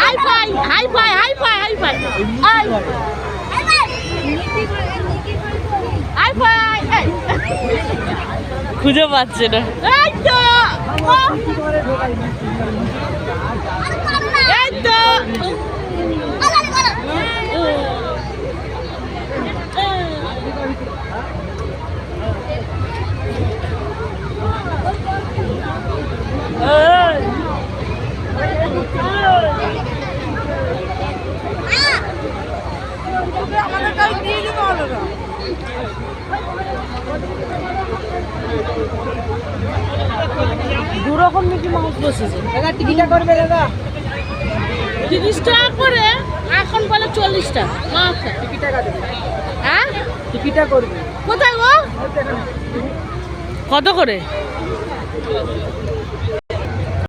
High fi hi fi hi fi hi fi hi hi fi খুঁজে পাচ্ছে না। এই তো এই তো দুরকম মিকি মাউস বসেছে। দাদা টিকিটটা করবে দাদা? 30 টাকা করে, এখন বলে 40 টাকা মাত্র। টিকিটটা কাটবে। হ্যাঁ টিকিটটা করবে কোথায় গো? কত করে?